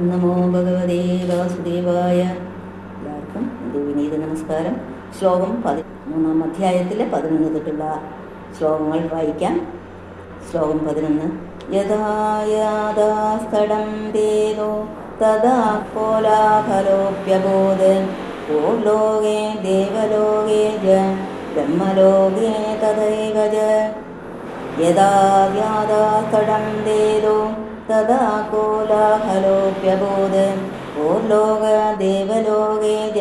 നമോ ഭഗവതേ വാസുദേവായ. എല്ലാവർക്കും എൻ്റെ വിനീത നമസ്കാരം. ശ്ലോകം 13 അധ്യായത്തിലെ 11 തൊട്ടുള്ള ശ്ലോകങ്ങൾ വായിക്കാം. ശ്ലോകം 11. യഥാ യാഥാസ്ഥടം ദേവോ തഥാ കോലാഹലോപ്യബോധൻ പൂർലോകേ ദേവലോകേ ച ബ്രഹ്മലോകേ തഥൈവ ച. യഥാ യാഥാസ്ഥടം ദേവോ തഥാ കോലാഹലോപ്യബോധൻ പൂർലോക ദേവലോകേ ച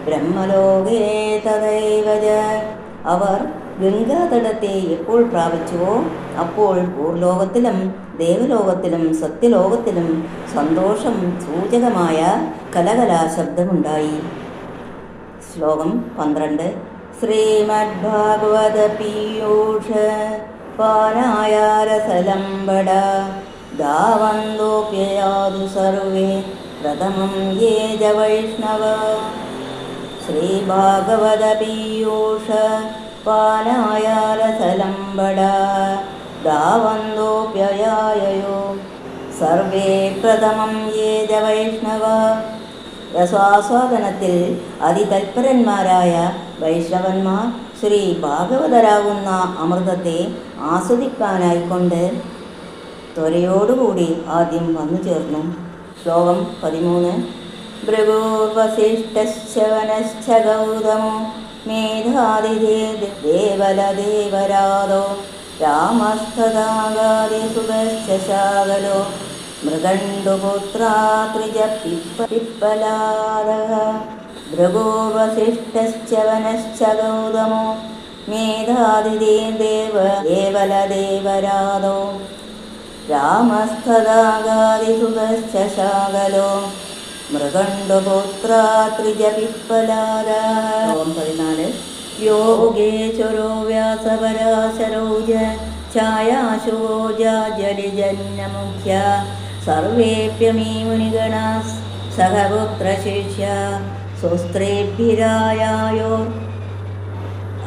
ബ്രഹ്മലോകേ തഥൈവ ച. അവർ ഗംഗാതടത്തെ എപ്പോൾ പ്രാപിച്ചുവോ അപ്പോൾ പൂർലോകത്തിലും ദേവലോകത്തിലും സത്യലോകത്തിലും സന്തോഷം സൂചകമായ കലകലാ ശബ്ദമുണ്ടായി. ശ്ലോകം 12. ശ്രീമദ്ഭാഗവത പീയൂഷ പാനായാരസലംബട ധാവന്തോപ്യയാതു സർവേ പ്രഥമം യേ ച വൈഷ്ണവ. ശ്രീഭാഗവത പീയൂഷ പാനായാരസലംബട ധാവന്തോപ്യയായയോ സർവേ പ്രഥമം യേ ച വൈഷ്ണവ. രസാസ്വാദനത്തിൽ അതിതൽപരന്മാരായ വൈഷ്ണവന്മാർ ശ്രീ ഭാഗവതരാകുന്ന അമൃതത്തെ ആസ്വദിക്കാനായിക്കൊണ്ട് ത്വരയോടുകൂടി ആദ്യം വന്നു ചേർന്നു. ശ്ലോകം 13. ഭൃഗുർവസിഷ്ഠശ്ച ഗൗതമോ മേധാതിഥേ ദേവലദേവരാദോ രാമസ്തദാഗാദിസുതശ്ച ശാകലോ മൃഗണ്ഡുപുത്രാത്രിജ പിപ്പലാദഃ. ഭൃഗുർവസിഷ്ഠശ്ച വനശ്ച ഗൗതമോ മേധാതിഥേ ദേവലദേവരാദോ രാമസ്തദാഗാദിസുതശ്ച ശാകലോ മൃഗണ്ഡുപുത്രാത്രിജ പിപ്പലാദഃ. 14. യോഗേശ്വരോ വ്യാസപരാശരൗജ ഛായാശുജലിജന്നമുഖ്യ സർവേപ്യമീ മുനിഗണാ സഹപുത്രശിഷ്യ സ്വസ്ത്രേഭിരായോ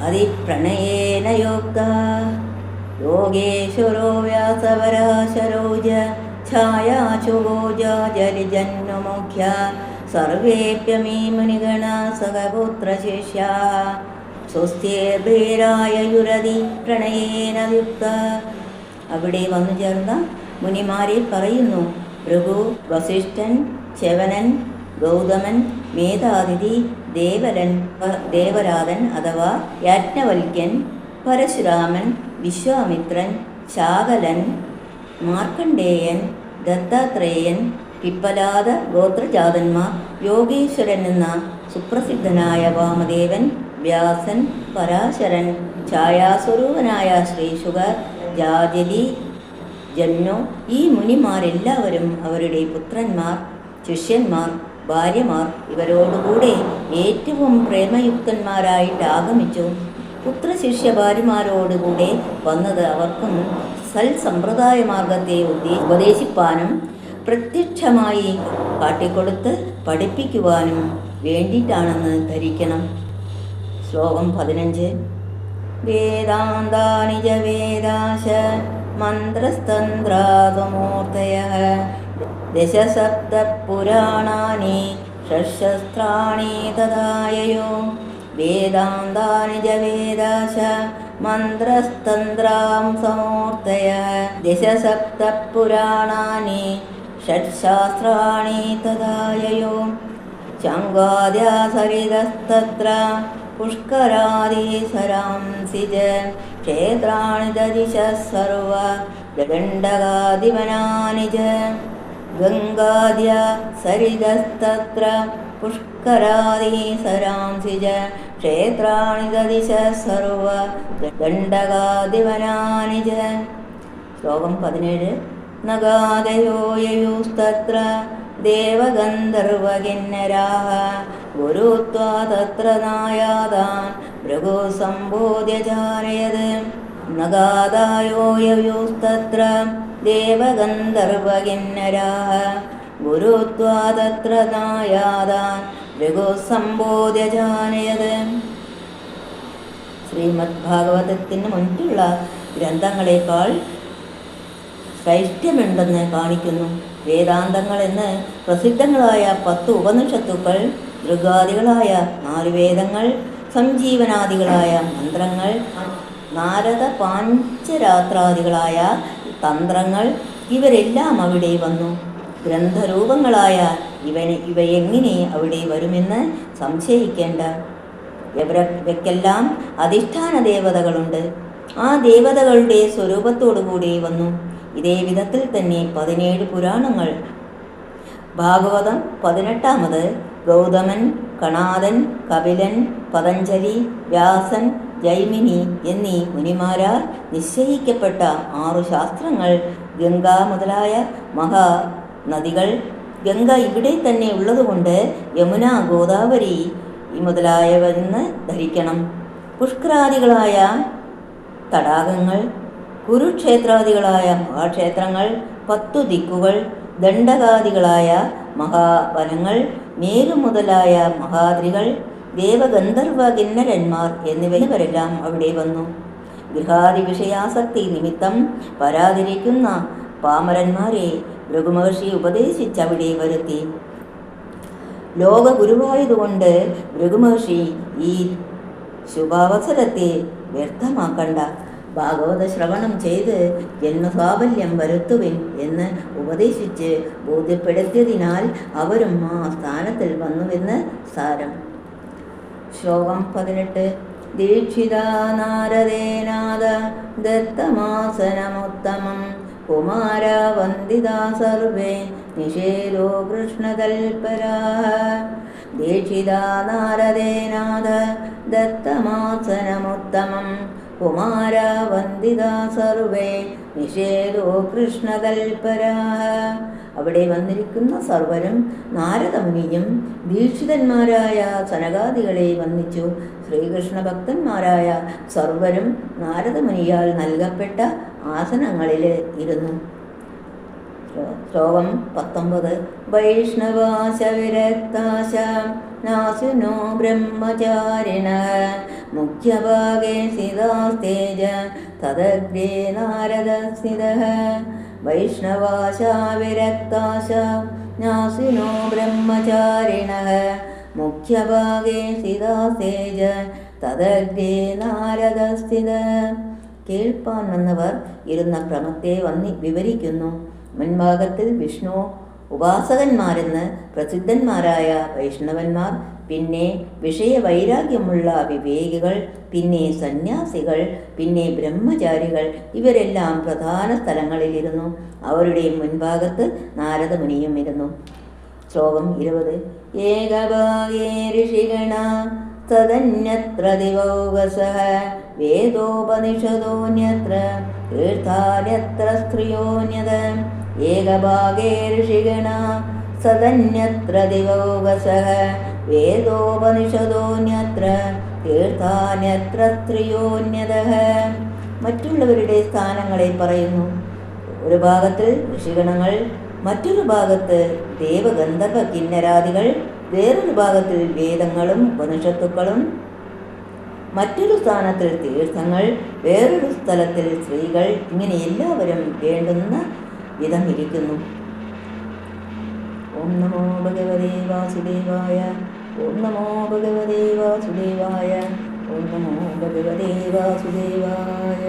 അതിപ്രണയേന യോക്ത. യോഗേശ്വരോ വ്യാസപരാശരൗജ ഛായാശുജലിജന്നമുഖ്യ സർവേപ്യമീ മുനിഗണാ സഹപുത്രശിഷ്യ സ്വസ്ത്യഭീരായുരതി പ്രണയേന യുക്ത. അവിടെ വന്നു ചേർന്ന മുനിമാരെ പറയുന്നു. ഭൃഗു, വസിഷ്ഠൻ, ച്യവനൻ, ഗൗതമൻ, മേധാതിഥി, ദേവരാതൻ അഥവാ യാജ്ഞവൽക്യൻ, പരശുരാമൻ, വിശ്വാമിത്രൻ, ശാകലൻ, മാർക്കണ്ഡേയൻ, ദത്താത്രേയൻ, പിപ്പലാദ ഗോത്രജാതന്മാർ, യോഗീശ്വരൻ എന്ന സുപ്രസിദ്ധനായ വാമദേവൻ, വ്യാസൻ, പരാശരൻ, ഛായാസ്വരൂപനായ ശ്രീശുകർ, ജാജലി, ജന്നു ഈ മുനിമാരെല്ലാവരും അവരുടെ പുത്രന്മാർ, ശിഷ്യന്മാർ, ഭാര്യമാർ ഇവരോടുകൂടെ ഏറ്റവും പ്രേമയുക്തന്മാരായിട്ട് ആഗമിച്ചു. പുത്രശിഷ്യ ഭാര്യമാരോടുകൂടെ വന്നത് അവർക്കും സൽസമ്പ്രദായ മാർഗത്തെ ഉപദേശിപ്പാനും പ്രത്യക്ഷമായി കാട്ടിക്കൊടുത്ത് പഠിപ്പിക്കുവാനും വേണ്ടിയിട്ടാണെന്ന് ധരിക്കണം. ശ്ലോകം 15. വേദാന്താനി ച വേദാശ മന്ത്രസ്തന്ത്രാഗമൂർത്തയഃ ദശസപ്ത പുരാണാനി ഷഡ്ശസ്ത്രാണി തഥായയോ. വേദാന്താനി ച വേദാശ മന്ത്രസ്തന്ത്രാം സമൂർത്തയഃ ദശസപ്ത പുരാണാനി ഷഡ്ശാസ്ത്രാണി തഥായയോ. ശങ്കാദ്യാസരിതസ്തത്ര പുഷ്കരാദീശ്വരാംസി ച ക്ഷേത്രാണി ദദിശഃ സർവ ദണ്ഡകാദിവനാനി ച. ഗംഗാദ്യ സരിതസ്തത്ര പുഷ്കരാദീശ്വരാംസി ച ക്ഷേത്രാണി ദദിശഃ സർവ ദണ്ഡകാദിവനാനി ച. ശ്ലോകം 17. നഗാദയോ യയുസ്തത്ര ദേവഗന്ധർവകിന്നരാഃ ഗുരുത്വാ തത്ര നായാതാൻ ഭൃഗു സംബോധ്യ ജാനയത്. നഗാദായോ യയുസ്തത്ര ദേവഗന്ധർവകിന്നരാഃ ഗുരുത്വാ തത്ര നായാതാൻ ഭൃഗു സംബോധ്യ ജാനയത്. ശ്രീമദ് ഭാഗവതത്തിന് മുൻപുള്ള ഗ്രന്ഥങ്ങളെക്കാൾ ശ്രേഷ്ഠ്യമുണ്ടെന്ന് കാണിക്കുന്നു. വേദാന്തങ്ങൾ എന്ന് പ്രസിദ്ധങ്ങളായ 10 ഉപനിഷത്തുക്കൾ, ദൃഗാദികളായ 4 വേദങ്ങൾ, സംജീവനാദികളായ മന്ത്രങ്ങൾ, നാരദ പാഞ്ചരാത്രാദികളായ തന്ത്രങ്ങൾ, ഇവരെല്ലാം അവിടെ വന്നു. ഗ്രന്ഥരൂപങ്ങളായ ഇവയെങ്ങനെ അവിടെ വരുമെന്ന് സംശയിക്കേണ്ട. ഇവയ്ക്കെല്ലാം അധിഷ്ഠാന ദേവതകളുണ്ട്. ആ ദേവതകളുടെ സ്വരൂപത്തോടുകൂടി വന്നു. ഇതേ വിധത്തിൽ തന്നെ 17 പുരാണങ്ങൾ. ഭാഗവതം 18, ഗൗതമൻ, കണാദൻ, കപിലൻ, പതഞ്ജലി, വ്യാസൻ, ജൈമിനി എന്നീ മുനിമാരാൽ നിശ്ചയിക്കപ്പെട്ട 6 ശാസ്ത്രങ്ങൾ, ഗംഗ മുതലായ മഹാനദികൾ. ഗംഗ ഇവിടെ തന്നെ ഉള്ളതുകൊണ്ട് യമുന, ഗോദാവരി മുതലായവരെന്ന് ധരിക്കണം. പുഷ്കരാദികളായ തടാകങ്ങൾ, കുരുക്ഷേത്രാദികളായ മഹാക്ഷേത്രങ്ങൾ, 10 ദിക്കുകൾ, ദണ്ഡകാദികളായ മഹാവനങ്ങൾ, മേരു മുതലായ മഹാദ്രികൾ, ദേവഗന്ധർവ കിന്നരന്മാർ എന്നിവരെല്ലാം അവിടെ വന്നു. ഗൃഹാദി വിഷയാസക്തി നിമിത്തം വരാതിരിക്കുന്ന പാമരന്മാരെ ഭൃഗുമഹർഷി ഉപദേശിച്ചവിടെ വരുത്തി. ലോകഗുരുവായതുകൊണ്ട് ഭൃഗുമഹർഷി ഈ ശുഭാവസരത്തെ വ്യർത്ഥമാക്കണ്ട. ഭാഗവത ശ്രവണം ചെയ്ത് ജന്മസാഫല്യം വരുത്തുവിൻ എന്ന് ഉപദേശിച്ച് ബോധ്യപ്പെടുത്തിയതിനാൽ അവരും ആ സ്ഥാനത്തിൽ വന്നുവെന്ന് സാരം. ശ്ലോകം 18. ദീക്ഷിതാ നാരദേനാദ ദത്തമാസനമുത്തമം കുമാര വന്ദിതാ സർവേ നിഷേധോ കൃഷ്ണതൽപരാഃ. ദീക്ഷിതാ നാരദേനാദ ദത്തമാസനമുത്തമം കുമാര വന്ദിതാ സർവേ നിഷേധോ കൃഷ്ണതൽപരാഃ. അവിടെ വന്നിരിക്കുന്ന സർവരും നാരദമുനിയും ദീക്ഷിതന്മാരായ സനകാദികളെ വന്ദിച്ചു. ശ്രീകൃഷ്ണ ഭക്തന്മാരായ സർവരും നാരദമുനിയാൽ നൽകപ്പെട്ട ആസനങ്ങളിൽ ഇരുന്നു. ശ്ലോകം 19. വൈഷ്ണവാശ വിരക്താശ നാസിനോ ബ്രഹ്മചാരിണഃ മുഖ്യഭാഗേ സിതാസ്തേജ തദഗ്രേ നാരദസ്ഥിതഃ. വൈഷ്ണവാശ വിരക്താശ നാസിനോ ബ്രഹ്മചാരിണഃ മുഖ്യഭാഗേ സിതാസ്തേജ തദഗ്രേ നാരദസ്ഥിതഃ. കേൾപ്പാൻ വന്നവർ ഇരുന്ന ക്രമത്തെ വിവരിക്കുന്നു. മുൻഭാഗത്തിൽ വിഷ്ണു ഉപാസകന്മാരെന്ന് പ്രസിദ്ധന്മാരായ വൈഷ്ണവന്മാർ, പിന്നെ വിഷയവൈരാഗ്യമുള്ള വിവേകികൾ, പിന്നെ സന്യാസികൾ, പിന്നെ ബ്രഹ്മചാരികൾ, ഇവരെല്ലാം പ്രധാന സ്ഥലങ്ങളിലിരുന്നു. അവരുടെ മുൻഭാഗത്ത് നാരദമുനിയും ഇരുന്നു. ശ്ലോകം 20. ഏകഭാഗേ ഋഷിഗണ തദന്യത്ര ദിവൗകസഃ വേദോപനിഷദോന്യത്ര തീർത്ഥാന്യത്ര സ്ത്രിയോന്യത. ഏകഭാഗേ ഋഷിഗണ സദന്യത്ര ദിവൗകസഃ വേദോപനിഷദോന്യത്ര തീർത്ഥാന്യത്ര സ്ത്രിയോന്യതഃ. മറ്റുള്ളവരുടെ സ്ഥാനങ്ങളെ പറയുന്നു. ഒരു ഭാഗത്തിൽ ഋഷിഗണങ്ങൾ, മറ്റൊരു ഭാഗത്ത് ദേവഗന്ധർവ കിന്നരാദികൾ, വേറൊരു ഭാഗത്തിൽ വേദങ്ങളും ഉപനിഷത്തുക്കളും, മറ്റൊരു സ്ഥാനത്തിൽ തീർത്ഥങ്ങൾ, വേറൊരു സ്ഥലത്തിൽ സ്ത്രീകൾ. ഇങ്ങനെ എല്ലാവരും വേണ്ടുന്ന വിധം ഇരിക്കുന്നു. ഓം നമോ ഭഗവതേ വാസുദേവായ. ഓം നമോ ഭഗവതേ വാസുദേവായ. ഓം നമോ ഭഗവതേ വാസുദേവായ.